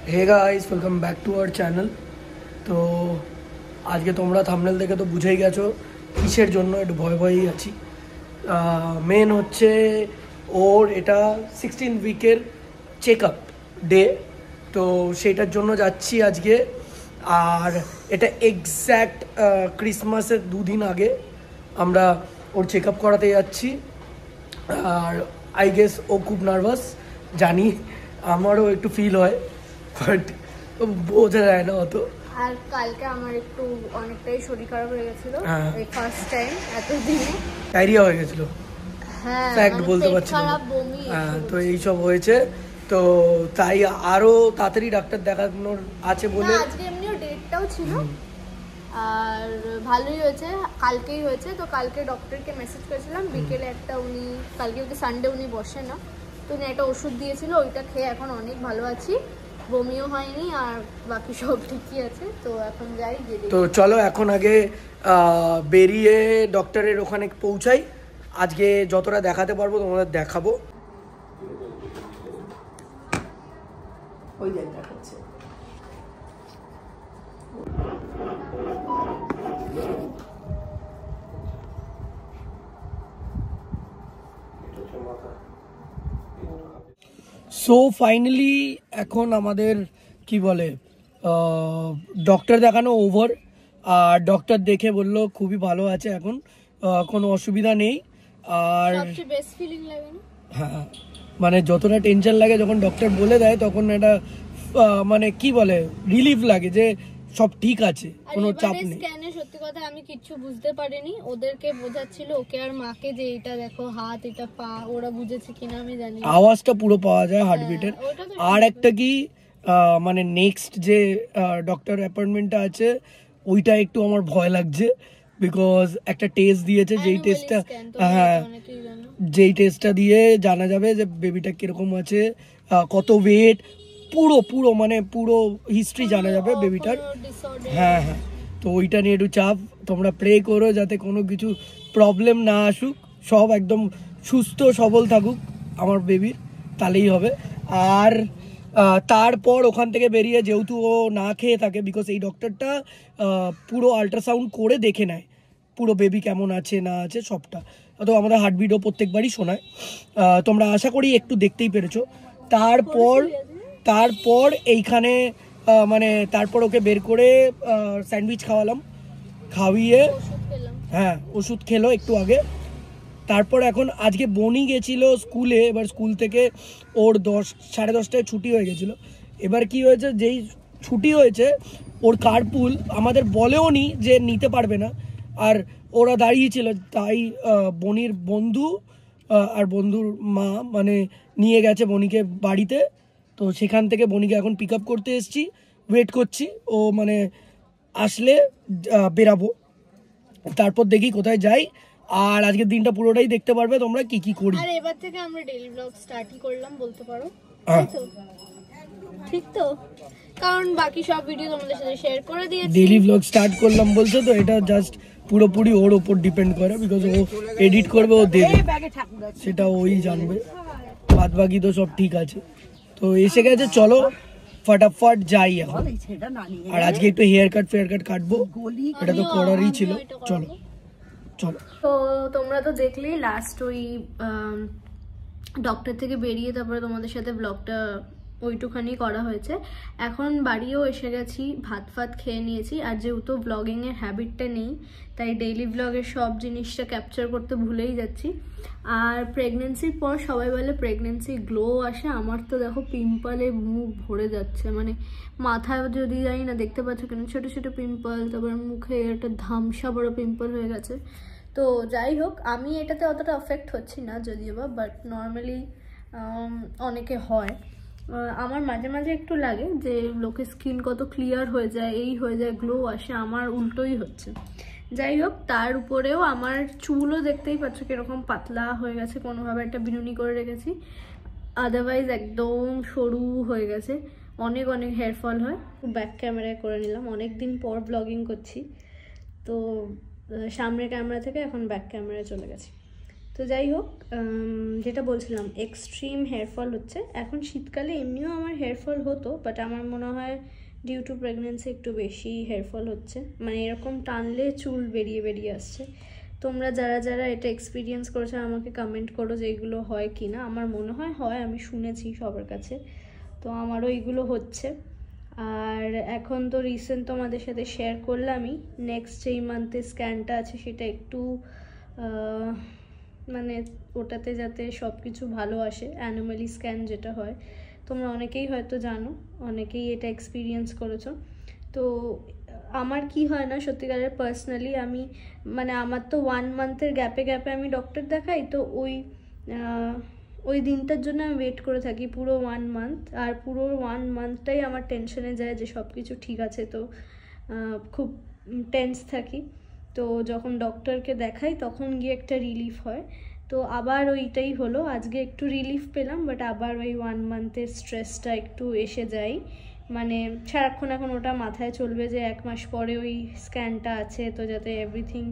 Hey guys welcome back to our channel. तो आज के তোমরা থাম্বনেল দেখে তো বুঝেই গেছো কিসের জন্য একটু ভয় ভয়ই আছি। মেন হচ্ছে ওর এটা 16 উইকের চেকআপ ডে, তো সেটার জন্য যাচ্ছি আজকে। আর এটা এক্স্যাক্ট ক্রিসমাসের 2 দিন আগে আমরা ওর চেকআপ করাতে যাচ্ছি। আর আই গেস ও খুব নার্ভাস, জানি আমারও একটু ফিল হয়, বাট বোঝা যায় না অত। আর কালকে আমার একটু অনেকটাই শরীর খারাপ হয়ে গেছিল, এই ফার্স্ট টাইম এতদিনে ডায়রিয়া হয়ে গেছিল। হ্যাঁ, ফ্যাক্ট বলতে পারছি না। তো এইসব হয়েছে, তো তাই আরো তাড়াতাড়ি ডাক্তার দেখানোর আছে বলে আজকে এমনিও ডেটটাও ছিল। আর ভালোই হয়েছে, কালকেই হয়েছে। তো কালকে ডক্টরকে মেসেজ করেছিলাম বিকেলে একটা, উনি কালকে সানডে উনি বসে না, তো উনি একটা ওষুধ দিয়েছিল, ওইটা খেয়ে এখন অনেক ভালো আছি, বমিও হয়নি আর বাকি সব ঠিকই আছে। তো এখন যাই, তো চলো এখন আগে বেরিয়ে ডক্টরের ওখানে পৌঁছাই। আজকে যতটা দেখাতে পারবো তোমাদের দেখাবো। ওই দেখাচ্ছে সো ফাইনালি এখন আমাদের কি বলে ডক্টর দেখানো ওভার। আর ডক্টর দেখে বললো খুবই ভালো আছে এখন, কোনো অসুবিধা নেই। আর বেস্ট ফিলিং লাগে না? হ্যাঁ, মানে যতটা টেনশন লাগে যখন ডক্টর বলে দেয় তখন একটা মানে কি বলে রিলিফ লাগে যে সব ঠিক আছে, কোনো চাপ নেই। স্ক্যানে সত্যি কথা আমি কিছু বুঝতে পারিনি, ওদেরকে বোঝাচ্ছিল ওকে আর মাকে যে এটা দেখো হাত, এটা পা, ওরা বুঝেছে কিনা আমি জানি। আওয়াজটা পুরো পাওয়া যায় হার্টবিটের। আর একটা কি মানে নেক্সট যে ডক্টর অ্যাপয়েন্টমেন্টটা আছে ওইটা একটু আমার ভয় লাগছে, বিকজ একটা টেস্ট দিয়েছে, যেই টেস্টটা যেই টেস্টটা দিয়ে জানা যাবে যে বেবিটা কিরকম আছে, কত ওয়েট, পুরো মানে পুরো হিস্ট্রি জানা যাবে বেবিটার। হ্যাঁ হ্যাঁ, তো ওইটা নিয়ে একটু চাপ। তোমরা প্রে করো যাতে কোনো কিছু প্রবলেম না আসুক, সব একদম সুস্থ সবল থাকুক আমার বেবির, তাহলেই হবে। আর তারপর ওখান থেকে বেরিয়ে যেহেতু ও না খেয়ে থাকে, বিকজ এই ডক্টরটা পুরো আল্ট্রাসাউন্ড করে দেখে নেয় পুরো বেবি কেমন আছে না আছে সবটা, তো আমাদের হার্টবিটও প্রত্যেকবারই শোনায়। তোমরা আশা করি একটু দেখতেই পেরেছো। তারপর এইখানে মানে তারপর ওকে বের করে স্যান্ডউইচ খাওয়িয়ে হ্যাঁ ওষুধ খেলো একটু আগে। তারপর এখন আজকে বনি গেছিল স্কুলে, এবার স্কুল থেকে ওর 10-10:30টায় ছুটি হয়ে গেছিলো। এবার কি হয়েছে, যেই ছুটি হয়েছে ওর কার্পুল আমাদের বলেও নি যে নিতে পারবে না, আর ওরা দাঁড়িয়েছিল, তাই বনির বন্ধু আর বন্ধুর মা মানে নিয়ে গেছে বনিকে বাড়িতে। তো সেখান থেকে বনিকে এখন পিক আপ করতে এসেছি, ওয়েট করছি ও মানে আসলে বেরাবো, তারপর দেখি কোথায় যাই। আর আজকের দিনটা পুরোটাই দেখতে পারবে তোমরা কি কি করি। আর এবার থেকে আমরা ডেইলি ব্লগ স্টার্টই করলাম বলতে পারো, ঠিক তো? কারণ বাকি সব ভিডিও তোমাদের সাথে শেয়ার করে দিয়েছি। ডেইলি ব্লগ স্টার্ট করলাম বলছো তো, এটা জাস্ট পুরোপুরি ওর উপর ডিপেন্ড করে, বিকজ ও এডিট করবে, ও দেবে, সেটা ওই জানবে, বাদ বাকি তো সব ঠিক আছে। তো এসে গেছে, চলো ফটাফট যাই এখন। আর আজকে একটু হেয়ার কাট কাটবো, এটা তো করারই ছিল। চলো চলো। তো তোমরা তো দেখলেই লাস্ট ওই ডক্টর থেকে বেরিয়ে তারপরে তোমাদের সাথে ব্লগটা ওইটুখানি করা হয়েছে। এখন বাড়িও এসে গেছি, ভাত খেয়ে নিয়েছি। আর যেহেতু ব্লগিংয়ের হ্যাবিটটা নেই, তাই ডেইলি ব্লগের সব জিনিসটা ক্যাপচার করতে ভুলেই যাচ্ছি। আর প্রেগনেন্সির পর সবাই বলে প্রেগনেন্সি গ্লো আসে, আমার তো দেখো পিম্পলে মুখ ভরে যাচ্ছে, মানে মাথায় যদি যাই না দেখতে পাচ্ছ কেন ছোট ছোট পিম্পল, তারপর মুখে একটা ধামসা বড় পিম্পল হয়ে গেছে। তো যাই হোক, আমি এটাতে অতটা এফেক্ট হচ্ছি না যদিও বা, বাট নর্মালি অনেকে হয়। আমার মাঝে মাঝে একটু লাগে যে লোকের স্কিন কত ক্লিয়ার হয়ে যায়, এই হয়ে যায়, গ্লো আসে, আমার উল্টোই হচ্ছে। যাই হোক, তার উপরেও আমার চুলও দেখতেই পাচ্ছ কিরকম পাতলা হয়ে গেছে, কোনোভাবে একটা বিনুনি করে রেখেছি, আদারওয়াইজ একদম সরু হয়ে গেছে, অনেক হেয়ার ফল হয়। ব্যাক ক্যামেরায় করে নিলাম, অনেক দিন পর ব্লগিং করছি, তো সামনের ক্যামেরা থেকে এখন ব্যাক ক্যামেরায় চলে গেছি। তো যাই হোক, যেটা বলছিলাম, এক্সট্রিম হেয়ারফল হচ্ছে এখন। শীতকালে এমনিও আমার হেয়ারফল হতো, বাট আমার মনে হয় ডিউ টু প্রেগনেন্সি একটু বেশি হেয়ারফল হচ্ছে, মানে এরকম টানলে চুল বেরিয়ে বেরিয়ে আসছে। তোমরা যারা যারা এটা এক্সপিরিয়েন্স করেছো আমাকে কমেন্ট করো যে এগুলো হয় কি না। আমার মনে হয়, আমি শুনেছি সবার কাছে, তো আমারও এগুলো হচ্ছে। আর এখন তো রিসেন্ট তোমাদের সাথে শেয়ার করলামই, নেক্সট যেই মান্থে স্ক্যানটা আছে সেটা একটু মানে ওটাতে যাতে সব কিছু ভালো আসে, অ্যানোমালি স্ক্যান যেটা হয়, তোমরা অনেকেই হয়তো জানো, অনেকেই এটা এক্সপিরিয়েন্স করেছো। তো আমার কি হয় না সত্যিকারের, পার্সোনালি আমি মানে আমার তো 1 মান্থের গ্যাপে গ্যাপে আমি ডক্টর দেখাই, তো ওই দিনটার জন্য আমি ওয়েট করে থাকি পুরো 1 মান্থ। আর পুরো 1 মান্থটাই আমার টেনশনে যায় যে সব কিছু ঠিক আছে, তো খুব টেন্স থাকি। তো যখন ডক্টরকে দেখাই তখন গিয়ে একটা রিলিফ হয়। তো আবার ওইটাই হলো, আজকে একটু রিলিফ পেলাম, বাট আবার ওই 1 মান্থের স্ট্রেসটা একটু এসে যায়। মানে সারাক্ষণ এখন ওটা মাথায় চলবে যে 1 মাস পরে ওই স্ক্যানটা আছে, তো যাতে এভরিথিং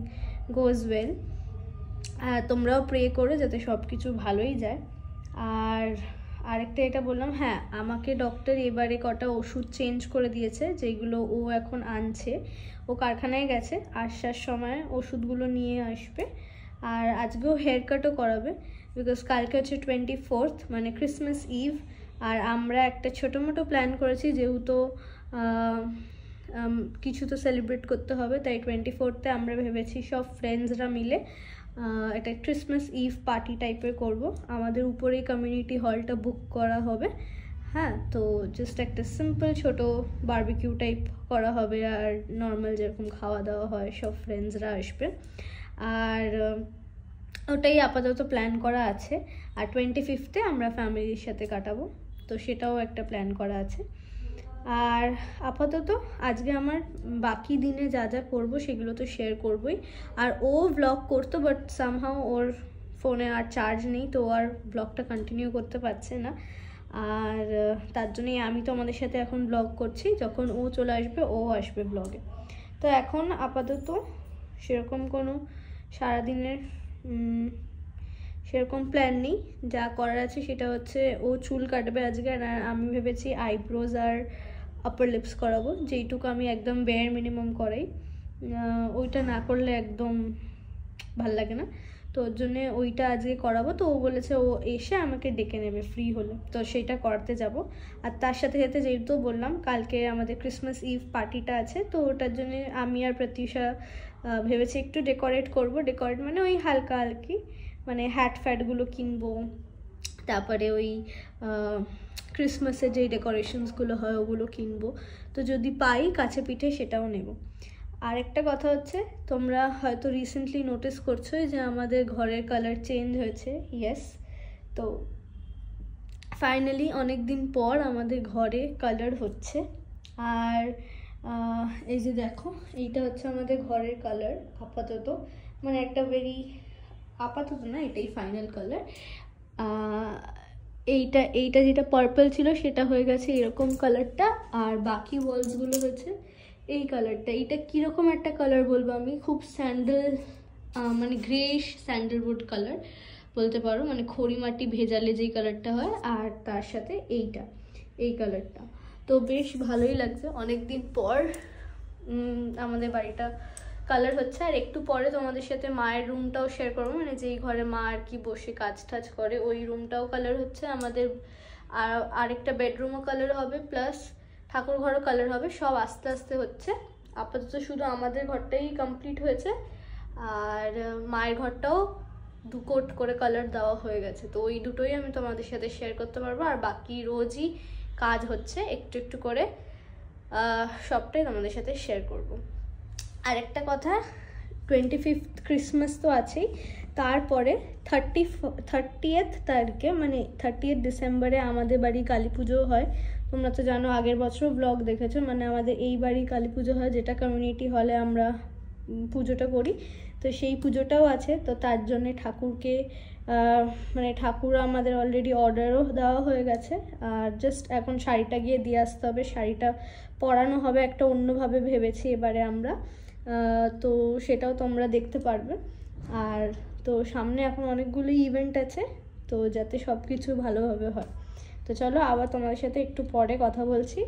গোজ ওয়েল। তোমরাও প্রে করো যাতে সব কিছু ভালোই যায়। আর আরেকটা এটা বললাম, হ্যাঁ আমাকে ডক্টর এবারে কটা ওষুধ চেঞ্জ করে দিয়েছে, যেগুলো ও এখন আনছে। ও কারখানায় গেছে, আসার সময় ওষুধগুলো নিয়ে আসবে। আর আজকেও হেয়ার কাটও করাবে, বিকজ কালকে হচ্ছে 24th, মানে ক্রিসমাস ইভ। আর আমরা একটা ছোটো মোটো প্ল্যান করেছি, যেহেতু কিছু তো সেলিব্রেট করতে হবে, তাই 24th আমরা ভেবেছি সব ফ্রেন্ডসরা মিলে একটা ক্রিসমাস ইভ পার্টি টাইপের করব। আমাদের উপরেই কমিউনিটি হলটা বুক করা হবে। হ্যাঁ, তো জাস্ট একটা সিম্পল ছোট বারবিকিউ টাইপ করা হবে, আর নর্মাল যেরকম খাওয়া দাওয়া হয়, সব ফ্রেন্ডসরা আসবে। আর ওটাই আপাতত প্ল্যান করা আছে। আর 25th আমরা ফ্যামিলির সাথে কাটাবো, তো সেটাও একটা প্ল্যান করা আছে। আর আপাতত আজকে আমার বাকি দিনে যা যা করবো সেগুলো তো শেয়ার করবোই। আর ও ব্লগ করতো, বাট সামহাও ওর ফোনে আর চার্জ নেই, তো আর ব্লগটা কন্টিনিউ করতে পারছে না। আর তার জন্যই আমি তো আমাদের সাথে এখন ব্লগ করছি, যখন ও চলে আসবে ও আসবে ব্লগে। তো এখন আপাতত সেরকম কোনো সারাদিনের সেরকম প্ল্যান নেই। যা করার আছে সেটা হচ্ছে ও চুল কাটবে আজকে, আর আমি ভেবেছি আইব্রোজ আর আপার লিপস করাবো, যেইটুকু আমি একদম বেয়ার মিনিমাম করাই। ওইটা না করলে একদম ভাল লাগে না, তো ওর জন্য ওইটা আজকে করাবো। তো ও বলেছে ও এসে আমাকে ডেকে নেবে ফ্রি হলে, তো সেইটা করতে যাব। আর তার সাথে সাথে যেহেতু বললাম কালকে আমাদের ক্রিসমাস ইভ পার্টিটা আছে, তো ওটার জন্য আমি আর প্রত্যুষা ভেবেছি একটু ডেকোরেট করব। ডেকোরেট মানে ওই হালকা হালকি, মানে হ্যাট ফ্যাটগুলো কিনবো, তারপরে ওই ক্রিসমাসের যেই ডেকোরেশনসগুলো হয় ওগুলো কিনবো। তো যদি পাই কাছে পিঠে সেটাও নেব। আর একটা কথা হচ্ছে, তোমরা হয়তো রিসেন্টলি নোটিস করছো যে আমাদের ঘরের কালার চেঞ্জ হয়েছে। ইয়েস, তো ফাইনালি অনেক দিন পর আমাদের ঘরে কালার হচ্ছে। আর এই যে দেখো, এইটা হচ্ছে আমাদের ঘরের কালার আপাতত, মানে একটা ভেরি আপাতত না, এটাই ফাইনাল কালার। এইটা যেটা পার্পল ছিল সেটা হয়ে গেছে এরকম কালারটা, আর বাকি ওয়ালসগুলো হয়েছে এই কালারটা। এইটা কীরকম একটা কালার বলবো আমি, খুব স্যান্ডেল মানে গ্রেইশ স্যান্ডেলউড কালার বলতে পারো, মানে খড়ি মাটি ভেজালে যেই কালারটা হয়, আর তার সাথে এই কালারটা। তো বেশ ভালোই লাগছে, অনেক দিন পর আমাদের বাড়িটা কালার হচ্ছে। আর একটু পরে তোমাদের সাথে মায়ের রুমটাও শেয়ার করবো, মানে যেই ঘরে মা আর কি বসে কাজ টাজ করে, ওই রুমটাও কালার হচ্ছে আমাদের। আর আরেকটা বেডরুমও কালার হবে, প্লাস ঠাকুর ঘরও কালার হবে, সব আস্তে আস্তে হচ্ছে। আপাতত শুধু আমাদের ঘরটাই কমপ্লিট হয়েছে, আর মায়ের ঘরটাও 2 কোট করে কালার দেওয়া হয়ে গেছে। তো ওই দুটোই আমি তোমাদের সাথে শেয়ার করতে পারবো। আর বাকি রোজই কাজ হচ্ছে একটু একটু করে, সবটাই তোমাদের সাথে শেয়ার করব। আর একটা কথা, 25th ক্রিসমাস তো আছেই, তারপরে 30th তারিখে মানে 30th ডিসেম্বরে আমাদের বাড়ি কালী পুজো হয়। তোমরা তো জানো, আগের বছর ব্লগ দেখেছো, মানে আমাদের এই বাড়ি কালী পুজো হয়, যেটা কমিউনিটি হলে আমরা পুজোটা করি। তো সেই পুজোটাও আছে, তো তার জন্যে ঠাকুরকে মানে ঠাকুর আমাদের অলরেডি অর্ডারও দেওয়া হয়ে গেছে। আর জাস্ট এখন শাড়িটা গিয়ে দিয়ে আসতে হবে, শাড়িটা পরানো হবে একটা অন্যভাবে ভেবেছি এবারে আমরা, তো সেটাও তোমরা দেখতে পারবে। আর তো সামনে এখন অনেকগুলো ইভেন্ট আছে, তো যাতে সব কিছু ভালোভাবে হয়। তো চলো আবার তোমাদের সাথে একটু পরে কথা বলছি,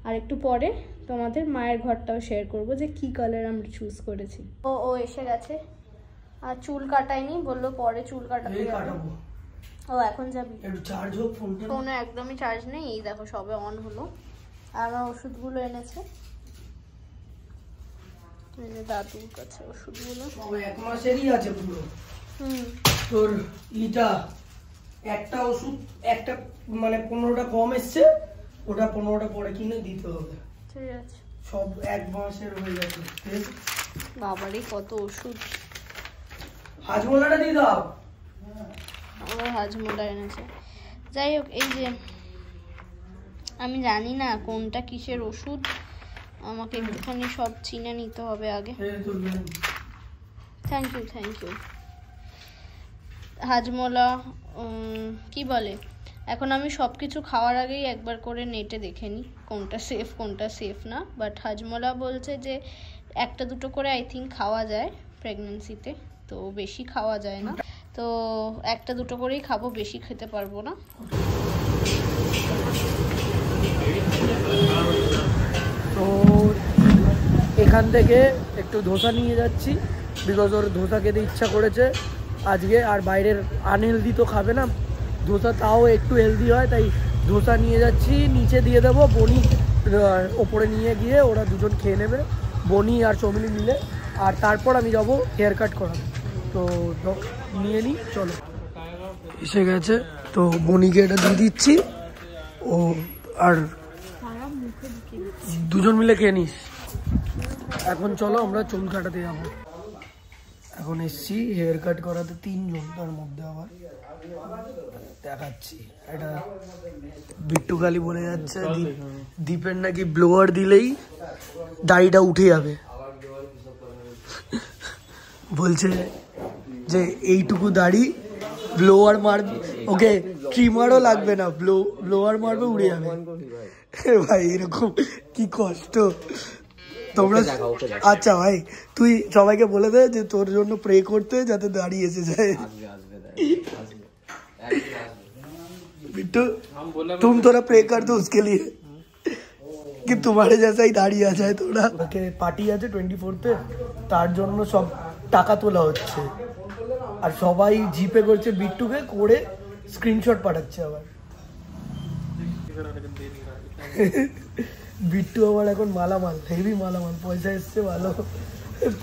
আর একটু পরে তোমাদের মায়ের ঘরটাও শেয়ার করব যে কি কালার আমরা চুজ করেছি। ও এসে গেছে, আর চুল কাটায়নি, বললো পরে চুল কাটাতে যাবে। ও এখন যাবি? একটু চার্জ হোক ফোনটা। ফোনে একদমই চার্জ নেই, এই দেখো সবে অন হলো। আর আমার ওষুধগুলো এনেছে, এই যে দাদুর কাছে ওষুধগুলো। সবে 1 মাসেরই আছে পুরো। তোর ইটা একটা ওষুধ একটা মানে 15টা কম এসছে, ওটা 15টা পরে কিনে দিতে হবে। ঠিক আছে, সব 1 মাসের হয়ে গেছে। বাবারই কত ওষুধ। হাজমোলাটা দিয়ে দাও। আবার হাজমোলা এনেছে। যাই হোক, এই যে আমি জানি না কোনটা কিসের ওষুধ, আমাকে একটুখানি সব চিনে নিতে হবে আগে। Thank you. হাজমোলা কি বলে, এখন আমি সব কিছু খাওয়ার আগেই একবার করে নেটে দেখে নিই কোনটা সেফ না। বাট হাজমোলা বলছে যে 1-2 করে আই থিঙ্ক খাওয়া যায় প্রেগনেন্সিতে, তো বেশি খাওয়া যায় না, তো 1-2 করেই খাবো, বেশি খেতে পারবো না। তো এখান থেকে একটু ধোসা নিয়ে যাচ্ছি, বিকজ ওর ধোসা খেতে ইচ্ছা করেছে আজকে, আর বাইরের আনহেলদি তো খাবে না, ধোসা তাও একটু হেলদি হয়, তাই ধোসা নিয়ে যাচ্ছি। নিচে দিয়ে দেবো, বনি ওপরে নিয়ে গিয়ে ওরা দুজন খেয়ে নেবে, বনি আর চমিলি মিলে, আর তারপর আমি যাবো হেয়ার কাট করাবো। তো নিয়ে নিই, চলো। এসে গেছে, তো বনিকে এটা দিয়ে দিচ্ছি, ও আর দুজন মিলে খেয়ে নিস। এখন চলো আমরা চুল কাটাতে যাবো। এখন এসছি হেয়ার কাট করাতে, 3 জন, তার মধ্যে আবার দেখাচ্ছি। এটা বিট্টু খালি বলে যাচ্ছে দীপের নাকি ব্লোয়ার দিলেই দাড়িটা উঠে যাবে, বলছে যে এইটুকু দাড়ি ব্লোয়ার মারবে, ওকে ট্রিমারও লাগবে না, ব্লোয়ার মারবে উড়ে যাবে। ভাই এরকম কি কষ্ট তোমরা। আচ্ছা ভাই, তুই সবাইকে বলে দে যে তোর জন্য প্রে করতে, যাতে দাঁড়িয়ে এসে যায়। बिट्टू तुम थोड़ा प्रे कर दो उसके लिए कि तुम्हारे जैसा ही दाढ़ी आ जाए थोड़ा। ওকে পার্টি আছে 24-তে, তার জন্য সব টাকা তোলা হচ্ছে, আর সবাই জিপে করছে বিট্টুকে করে স্ক্রিনশট পাঠাচ্ছে। আবার বিট্টু আবার এখন মালামাল, হেভি মালামাল, পয়সা এসছে ভালো,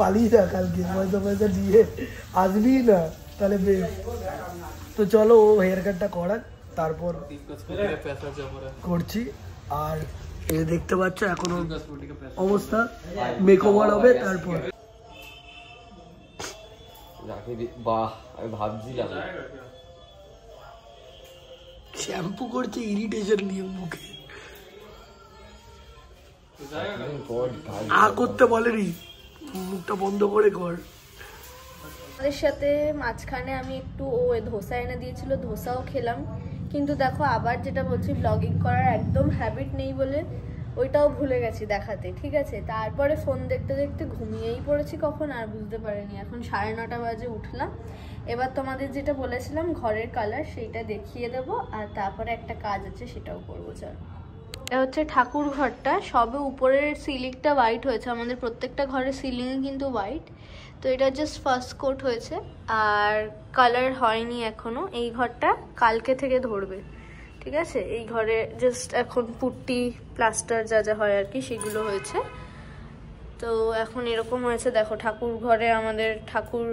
পালিয়ে যা কালকে, পয়সা দিয়ে আসবি না তাহলে বেশ। তো চলো ও হেয়ার কাটটা করাক, তারপর করছি। আর এই দেখতে পাচ্ছ এখন অবস্থা, মেকওভার হবে তারপর। বাহ, আমি ভাবছিলাম শ্যাম্পু করছে ইরিটেশন নিয়ে মুখে, করতে বলেনি, মুখটা বন্ধ করে কর। আমাদের সাথে মাঝখানে আমি একটু ধোসা এনে দিয়েছিল, ধোসাও খেলাম, কিন্তু দেখো আবার যেটা বলছি, ব্লগিং করার একদম হ্যাবিট নেই বলে ওইটাও ভুলে গেছি দেখাতে, ঠিক আছে। তারপরে ফোন দেখতে দেখতে ঘুমিয়েই পড়েছি কখন আর বুঝতে পারিনি। এখন 9:30 বাজে উঠলাম। এবার তোমাদের যেটা বলেছিলাম ঘরের কালার, সেইটা দেখিয়ে দেবো, আর তারপরে একটা কাজ আছে সেটাও করবো। চল, এটা হচ্ছে ঠাকুর ঘরটা, সবে উপরের সিলিংটা হোয়াইট হয়েছে, আমাদের প্রত্যেকটা ঘরের সিলিংই কিন্তু হোয়াইট, তো এটা জাস্ট ফার্স্ট কোট হয়েছে আর কালার হয়নি এখনো। এই ঘরটা কালকে থেকে ধরবে, ঠিক আছে। এই ঘরে জাস্ট এখন পুট্টি প্লাস্টার যা যা হয় আর কি, সেগুলো হয়েছে। তো এখন এরকম হয়েছে, দেখো ঠাকুর ঘরে আমাদের ঠাকুর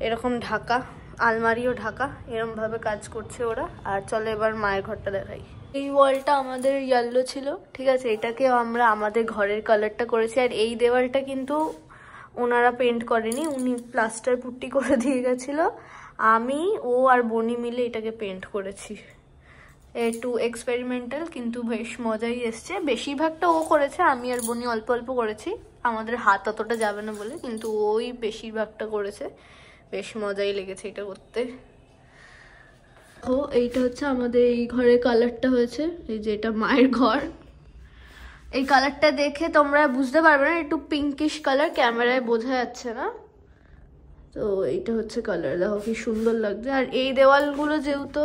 এরকম ঢাকা, আলমারিও ঢাকা, এরকমভাবে কাজ করছে ওরা। আর চলো এবার মায়ের ঘরটা দেখাই। এই ওয়ালটা আমাদের ইয়েলো ছিল, ঠিক আছে, এটাকেও আমরা আমাদের ঘরের কালারটা করেছি। আর এই দেওয়ালটা কিন্তু ওনারা পেন্ট করেনি, উনি প্লাস্টার পুট্টি করে দিয়ে গেছিলো, আমি ও আর বনি মিলে এটাকে পেন্ট করেছি। একটু এক্সপেরিমেন্টাল, কিন্তু বেশ মজাই এসছে। বেশিরভাগটা ও করেছে, আমি আর বনি অল্প অল্প করেছি, আমাদের হাত অতটা যাবে না বলে, কিন্তু ওই বেশিরভাগটা করেছে। বেশ মজাই লেগেছে এটা করতে। ও এইটা হচ্ছে আমাদের এই ঘরের কালারটা হয়েছে, এই যে এটা মায়ের ঘর। এই কালারটা দেখে তোমরা বুঝতে পারবে না, একটু পিঙ্কিশ কালার, ক্যামেরায় বোঝা যাচ্ছে না, তো এইটা হচ্ছে কালার, দেখো কি সুন্দর লাগছে। আর এই দেওয়ালগুলো যেহেতু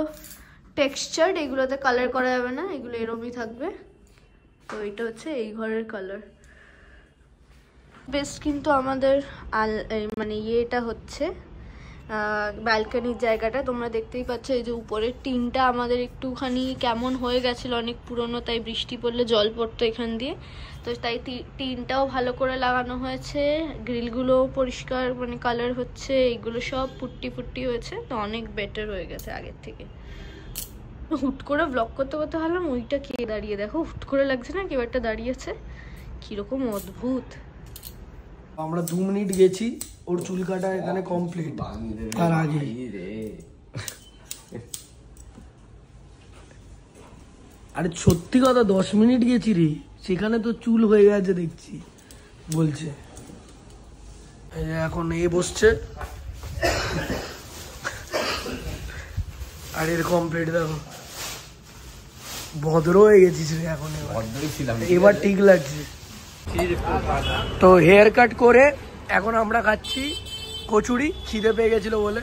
টেক্সচার্ড, এগুলোতে কালার করা যাবে না, এগুলো এরমই থাকবে। তো এটা হচ্ছে এই ঘরের কালার। বেশ, কিন্তু আমাদের মানে এটা হচ্ছে ব্যালকনির জায়গাটা তোমরা দেখতেই পাচ্ছ। এই যে উপরের টিনটা আমাদের একটুখানি কেমন হয়ে গেছিলো, অনেক পুরনো, তাই বৃষ্টি পড়লে জল পড়তো এখান দিয়ে, তো তাই টিনটাও ভালো করে লাগানো হয়েছে। গ্রিলগুলো পরিষ্কার মানে কালার হচ্ছে, এইগুলো সব পুট্টি ফুট্টি হয়েছে, তো অনেক বেটার হয়ে গেছে আগের থেকে। হুট করে ব্লগ করতে করতে ভাবলাম ওইটা কে দাঁড়িয়ে, দেখো হুট করে লাগছে না কেউ একটা দাঁড়িয়েছে, কিরকম অদ্ভুত। আমরা 2 মিনিট গেছি, ওর চুল কাটা এখানে কমপ্লিট, তার আগে আরে সত্যি কথা 10 মিনিট গেছি রে, সেখানে তো চুল হয়ে গেছে দেখছি বলছে। এখন এ বসছে আর এর কমপ্লিট দেখো, ভদ্র হয়ে গেছিস রে এখন, এবার ঠিক লাগছে। তো হেয়ার কাট করে এখন আমরা খাচ্ছি কচুরি, খিদে পেয়ে গেছিল বলে,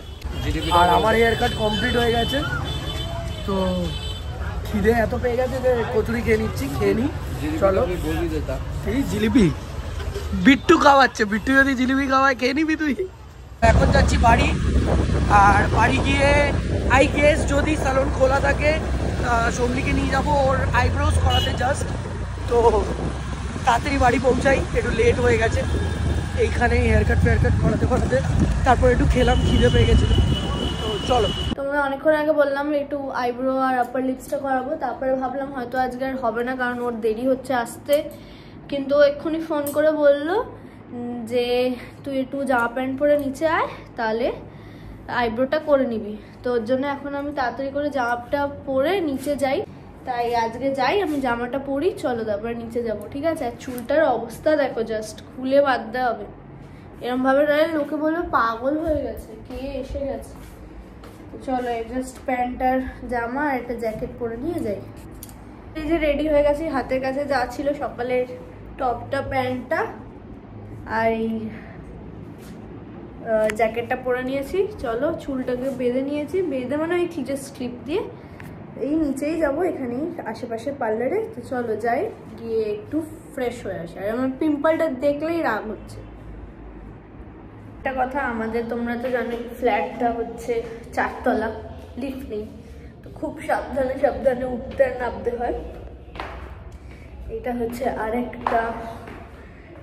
আর আমার হেয়ার কাট কমপ্লিট হয়ে গেছে, তো খিদে এত পেয়ে গেছে যে কচুরি খেয়ে নিচ্ছি। খেয়ে নি, চলো। এই জিলিপি বিট্টু খাওয়াচ্ছে, বিট্টু যদি জিলিপি খাওয়ায় খেয়ে নিবি তুই। এখন যাচ্ছি বাড়ি, আর বাড়ি গিয়ে আই গেস যদি স্যালন খোলা থাকে সোমনিকে নিয়ে যাবো ওর আইব্রোজ করাতে জাস্ট, তো তাড়াতাড়ি বাড়ি পৌঁছাই, একটু লেট হয়ে গেছে এইখানে হেয়ার কাট করাতে তারপর একটু খেলাম, খিদে পেয়ে গেছিলো, তো চলো। তোমরা অনেকক্ষণ আগে বললাম একটু আইব্রো আর আপার লিপসটা করাবো, তারপরে ভাবলাম হয়তো আজকে আর হবে না, কারণ ওর দেরি হচ্ছে আসতে। কিন্তু এক্ষুনি ফোন করে বললো যে তুই একটু জামা প্যান্ট পরে নিচে আয়, তাহলে আইব্রোটা করে নিবি। তো ওর জন্য এখন আমি তাড়াতাড়ি করে জামাটা পরে নিচে যাই, তাই আজকে যাই, আমি জামাটা পরি, চলো তারপরে নিচে যাব, ঠিক আছে? আর চুলটার অবস্থা দেখো, জাস্ট খুলে বাঁধতে হবে, এরমভাবে রয়ে লোকে বলবে পাগল হয়ে গেছে, কে এসে গেছে। চলো জাস্ট প্যান্ট আর জামা আর একটা জ্যাকেট পরে নিয়ে যাই। এই যে রেডি হয়ে গেছি, হাতের কাছে যা ছিল সকালের টপটা, প্যান্টটা আর এই জ্যাকেটটা পরে নিয়েছি। চলো চুলটাকে বেঁধে নিয়েছি, বেঁধে মানে ওই জাস্ট ক্লিপ দিয়ে এই নিচেই যাবো, এখানেই আশেপাশে পার্লারে। তো চলো যাই, গিয়ে একটু ফ্রেশ হয়ে আসে। আর আমার পিম্পলটা দেখলেই রাগ হচ্ছে। একটা কথা, আমাদের তোমরা তো জানো ফ্ল্যাটটা হচ্ছে 4 তলা, লিফট নেই, তো খুব সাবধানে উঠতে আর নামতে হয়। এটা হচ্ছে আরেকটা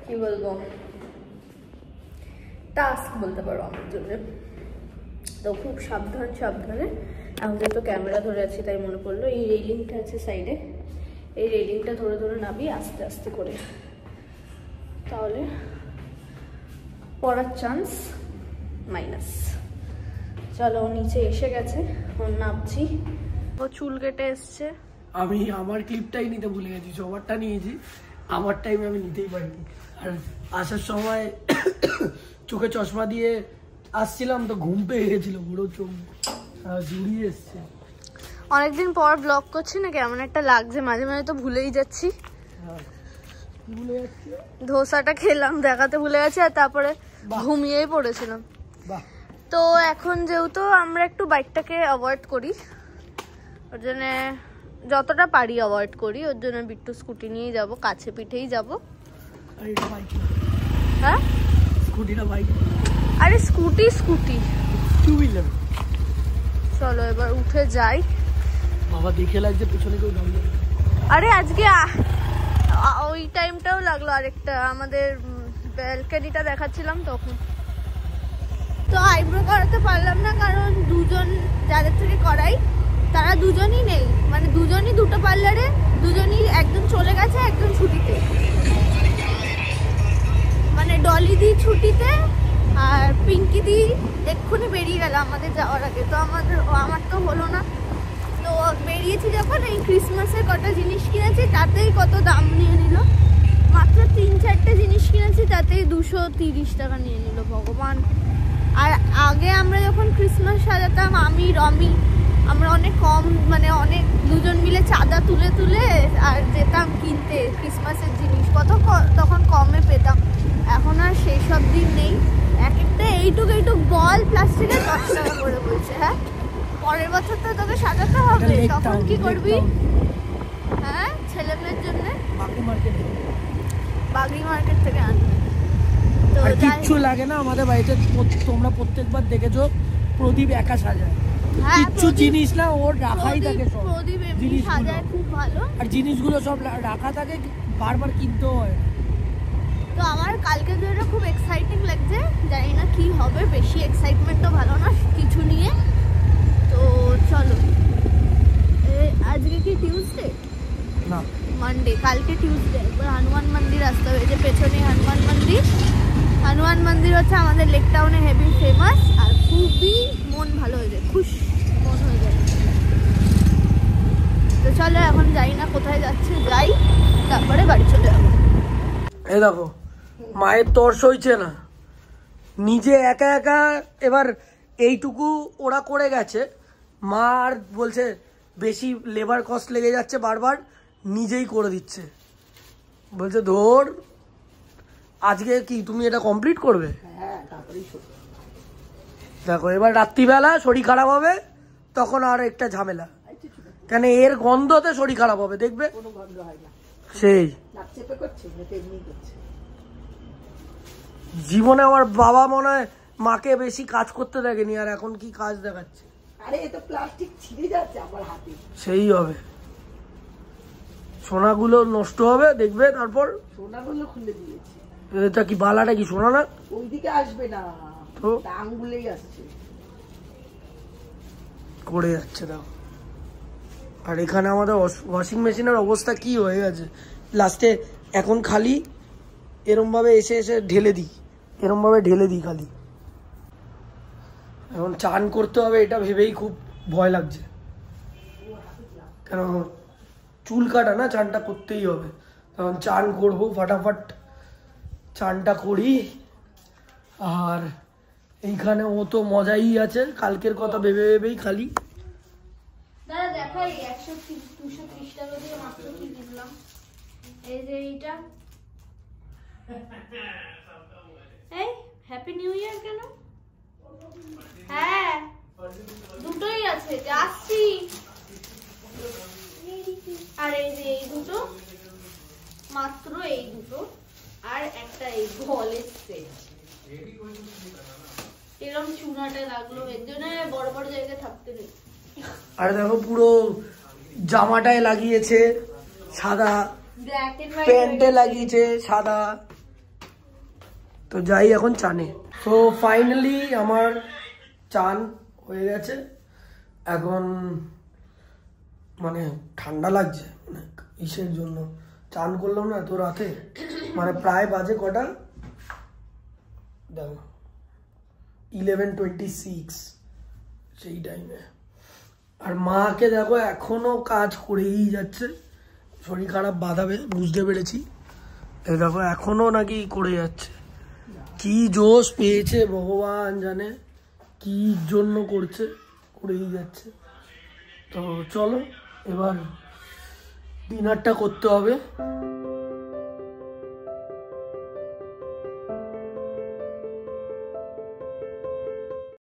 কি বলবো টাস্ক বলতে পারো আমার জন্য, তো খুব সাবধানে। এখন তো ক্যামেরা ধরে আছি তাই মনে পড়লো, এই রেলিংটা আছে সাইডে, এই রেলিংটা ধরে নাবি আস্তে আস্তে করে, তাহলে পড়ার চান্স মাইনাস। চলো নিচে এসে গেছে, ওর নামছি, ও চুল কেটে এসছে। আমি আমার ক্লিপটাই নিতে ভুলে গেছি, সবারটা নিয়েছি, আমার টাইমে আমি নিতেই পারিনি। আর আসার সময় চোখে চশমা দিয়ে আসছিলাম, তো ঘুম পেয়ে গেছিল, পুরো চোখ জুড়িয়ে এসছে। অনেকদিন পর ব্লগ করছি না, কেমন একটা লাগছে, মাঝে মাঝে তো ভুলেই যাচ্ছি। ধোসাটা খেলাম, দেখাতে ভুলে গেছি, আর তারপরে ঘুমিয়েই পড়েছিলাম। তো এখন যেহেতু আমরা একটু বাইকটাকে অ্যাভয়েড করি, ওর জন্য যতটা পারি অ্যাভয়েড করি, ওর জন্য বিট্টু স্কুটি নিয়েই যাবো, কাছে পিঠেই যাবো। হ্যাঁ আরে স্কুটি টু হুইলার। চলো এবার উঠে যাই। বাবা দেখে লাগছে পিছনে কেউ দাঁড়িয়ে। আরে আজকে ওই টাইমটাও লাগলো, আরেকটা আমাদের ব্যালকনিটা দেখাচ্ছিলাম তখন। তো আইব্রো করাতে পারলাম না, কারণ দুজন যাদের থেকে করাই তারা দুজনই নেই, মানে দুজনই দুটো পার্লারে, দুজনই একজন চলে গেছে, একজন ছুটিতে, মানে ডলি দি ছুটিতে আর পিঙ্কি দি এক্ষুনি বেরিয়ে গেল আমাদের যাওয়ার আগে। তো আমার তো হলো না, তো বেরিয়েছি যখন, এই ক্রিসমাসের কটা জিনিস কিনেছি, তাতেই কত দাম নিয়ে নিল, মাত্র 3-4টে জিনিস কিনেছি, তাতেই 230 টাকা নিয়ে নিল, ভগবান। আর আগে আমরা যখন ক্রিসমাস সাজাতাম, আমি রমি আমরা অনেক কম, মানে অনেক দুজন মিলে চাঁদা তুলে আর যেতাম কিনতে ক্রিসমাসের জিনিস, তখন কমে পেতাম। এখন আর সেই সব দিন নেই, এক একটা এইটুক বল প্লাস্টিকের 10 টাকা করে বলছে। হ্যাঁ, পরের বছর তো তোকে সাজাতে হবে, তখন কি করবি? হ্যাঁ, ছেলেমেয়ের জন্য বাগরি মার্কেট থেকে আনবে। তো কিচ্ছু লাগে না আমাদের বাড়িতে, তোমরা প্রত্যেকবার দেখেছো প্রদীপ একা সাজায়, কিচ্ছু জিনিস না, ওর রাখাই থাকে সব। প্রদীপ এমনি সাজায় খুব ভালো, আর জিনিসগুলো সব রাখা থাকে, বারবার কিনতেও হয়। তো আমার কালকে যেটা খুব এক্সাইটিং লাগছে, জানি না কি হবে, বেশি এক্সাইটমেন্টও ভালো না কিছু নিয়ে। তো চলো, আজকে কি টিউসডে না মানডে, কালকে টিউসডে। একবার হনুমান মন্দির আসতে হবে, যে পেছনে হনুমান মন্দির। হনুমান মন্দির হচ্ছে আমাদের লেক টাউনে হেভি ফেমাস, আর খুবই মন ভালো হয়ে যায়, খুশ মন হয়ে যায়। তো চলো এখন যাই না কোথায় যাচ্ছে, যাই তারপরে বাড়ি চলে যাবো। এই দেখো মায়ের তর সইছে না, নিজে একা একা এবার এইটুকু ওরা করে গেছে, মা আর বলছে বেশি লেবার কস্ট লেগে যাচ্ছে, বারবার নিজেই করে দিচ্ছে, বলছে ধর আজকে কি তুমি এটা কমপ্লিট করবে। দেখো এবার রাত্রিবেলা শরীর খারাপ হবে, তখন আর একটা ঝামেলা, কেন এর গন্ধতে শরীর খারাপ হবে, দেখবে সেই। জীবনে আমার বাবা মনে হয় মাকে বেশি কাজ করতে দেখেনি, আর এখন কি কাজ দেখাচ্ছে। আরে এ তো প্লাস্টিক ছিঁড়ে যাচ্ছে আমার হাতে। সেই হবে, সোনাগুলো নষ্ট হবে দেখবে, তারপর সোনাগুলো খুলে দিয়েছে। এটা কি বালাটা কি সোনা না? ওইদিকে আসবে না তো আঙ্গুলেই আসছে, করে যাচ্ছে দেখো। আর এখানে আমাদের ওয়াশিং মেশিনের অবস্থা কি হয়ে গেছে, লাস্টে এখন খালি এরম ভাবে এসে এসে ঢেলে দিই, এরম ভাবে ঢেলে দিই খালি। এখন চান করতে হবে এটা ভেবেই খুব ভয় লাগছে, কেন চুল কাটা না, চানটা করতেই হবে। তখন চান করবো, ফাটাফাট চানটা করি। আর এইখানে ও তো মজাই আছে, কালকের কথা ভেবে ভেবেই খালি। দাদা দেখাই 100-230 টাকা দিয়ে মাত্র কি কিনলাম, এই যে এইটা। এই হ্যাপি নিউ ইয়ার কেন? হ্যাঁ দুটোই আছে, যাচ্ছি। আর এই যে এই দুটো, মাত্র এই দুটো, আর একটা এই বলের সেট। এরকম চুনাটা লাগলো, এর জন্য বড় বড় জায়গায় থাকতে নেই। আর দেখো পুরো জামাটায় লাগিয়েছে সাদা, প্যান্টে লাগিয়েছে সাদা। তো যাই এখন চানে। তো ফাইনালি আমার চান হয়ে গেছে, এখন মানে ঠান্ডা লাগছে, মানে ইসের জন্য চান করলাম না এত রাতে, মানে প্রায় বাজে কটা দেখো 11:26 সেই টাইমে। আর মাকে দেখো এখনো কাজ করেই যাচ্ছে, শরীর খারাপ বাঁধাবে বুঝতে পেরেছি, এই দেখো এখনো নাকি করে যাচ্ছে। কি জোশ পেয়েছে ভগবান জানে, কি জন্য করছে, করেই যাচ্ছে। তো চলো এবার ডিনারটা করতে হবে।